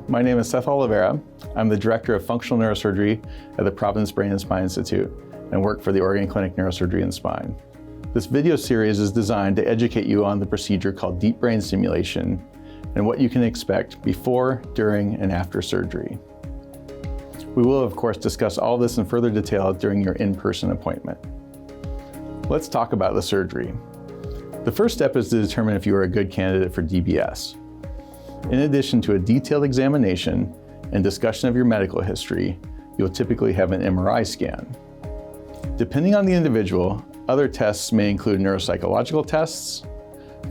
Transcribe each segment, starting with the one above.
my name is Seth Oliveira. I'm the Director of Functional Neurosurgery at the Providence Brain and Spine Institute and work for the Oregon Clinic Neurosurgery and Spine. This video series is designed to educate you on the procedure called deep brain stimulation and what you can expect before, during, and after surgery. We will, of course, discuss all this in further detail during your in-person appointment. Let's talk about the surgery. The first step is to determine if you are a good candidate for DBS. In addition to a detailed examination and discussion of your medical history, you'll typically have an MRI scan. Depending on the individual, other tests may include neuropsychological tests,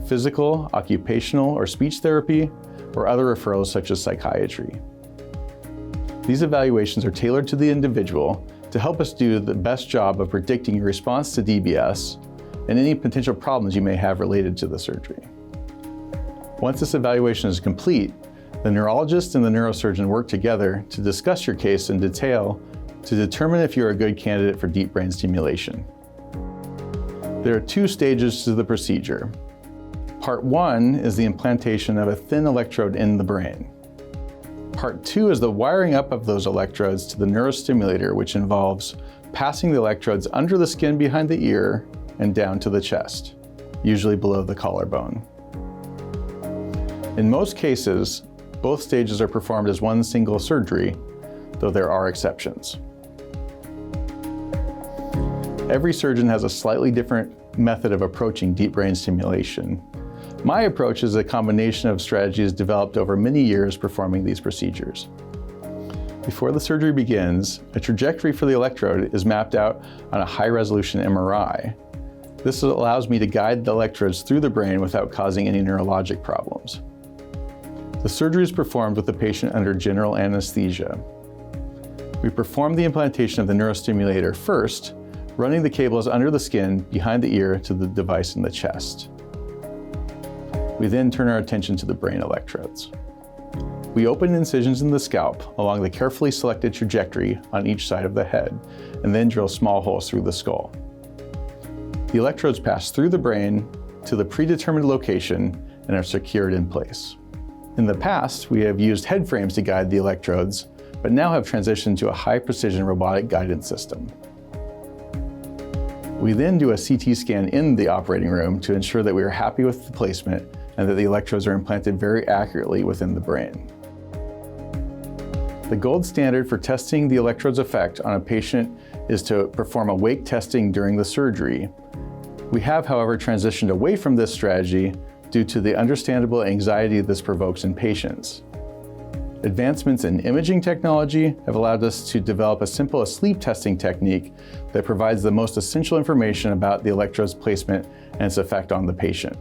physical, occupational, or speech therapy, or other referrals such as psychiatry. These evaluations are tailored to the individual to help us do the best job of predicting your response to DBS and any potential problems you may have related to the surgery. Once this evaluation is complete, the neurologist and the neurosurgeon work together to discuss your case in detail to determine if you're a good candidate for deep brain stimulation. There are two stages to the procedure. Part 1 is the implantation of a thin electrode in the brain. Part 2 is the wiring up of those electrodes to the neurostimulator, which involves passing the electrodes under the skin behind the ear and down to the chest, usually below the collarbone. In most cases, both stages are performed as one single surgery, though there are exceptions. Every surgeon has a slightly different method of approaching deep brain stimulation. My approach is a combination of strategies developed over many years performing these procedures. Before the surgery begins, a trajectory for the electrode is mapped out on a high-resolution MRI. This allows me to guide the electrodes through the brain without causing any neurologic problems. The surgery is performed with the patient under general anesthesia. We perform the implantation of the neurostimulator first, running the cables under the skin behind the ear to the device in the chest. We then turn our attention to the brain electrodes. We open incisions in the scalp along the carefully selected trajectory on each side of the head, and then drill small holes through the skull. The electrodes pass through the brain to the predetermined location and are secured in place. In the past, we have used head frames to guide the electrodes, but now have transitioned to a high-precision robotic guidance system. We then do a CT scan in the operating room to ensure that we are happy with the placement and that the electrodes are implanted very accurately within the brain. The gold standard for testing the electrode's effect on a patient is to perform awake testing during the surgery. We have, however, transitioned away from this strategy due to the understandable anxiety this provokes in patients. Advancements in imaging technology have allowed us to develop a simple asleep testing technique that provides the most essential information about the electrode's placement and its effect on the patient.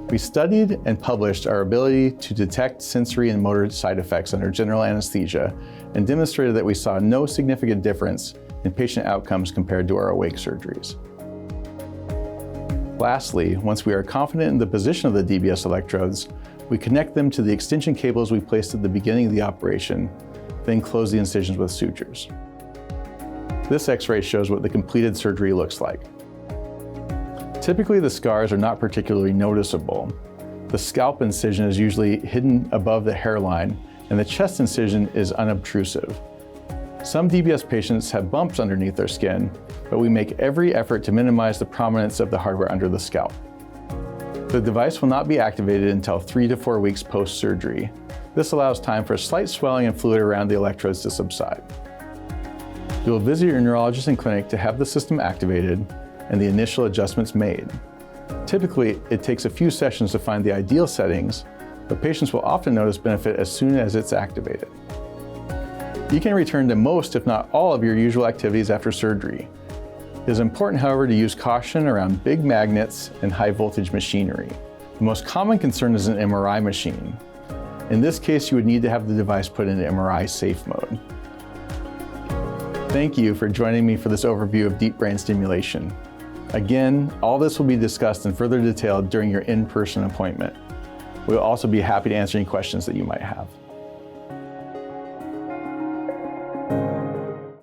We studied and published our ability to detect sensory and motor side effects under general anesthesia and demonstrated that we saw no significant difference in patient outcomes compared to our awake surgeries. Lastly, once we are confident in the position of the DBS electrodes, we connect them to the extension cables we placed at the beginning of the operation, then close the incisions with sutures. This X-ray shows what the completed surgery looks like. Typically, the scars are not particularly noticeable. The scalp incision is usually hidden above the hairline, and the chest incision is unobtrusive. Some DBS patients have bumps underneath their skin, but we make every effort to minimize the prominence of the hardware under the scalp. The device will not be activated until 3 to 4 weeks post-surgery. This allows time for slight swelling and fluid around the electrodes to subside. You will visit your neurologist in clinic to have the system activated and the initial adjustments made. Typically, it takes a few sessions to find the ideal settings, but patients will often notice benefit as soon as it's activated. You can return to most, if not all, of your usual activities after surgery. It is important, however, to use caution around big magnets and high voltage machinery. The most common concern is an MRI machine. In this case, you would need to have the device put into MRI safe mode. Thank you for joining me for this overview of deep brain stimulation. Again, all this will be discussed in further detail during your in-person appointment. We'll also be happy to answer any questions that you might have.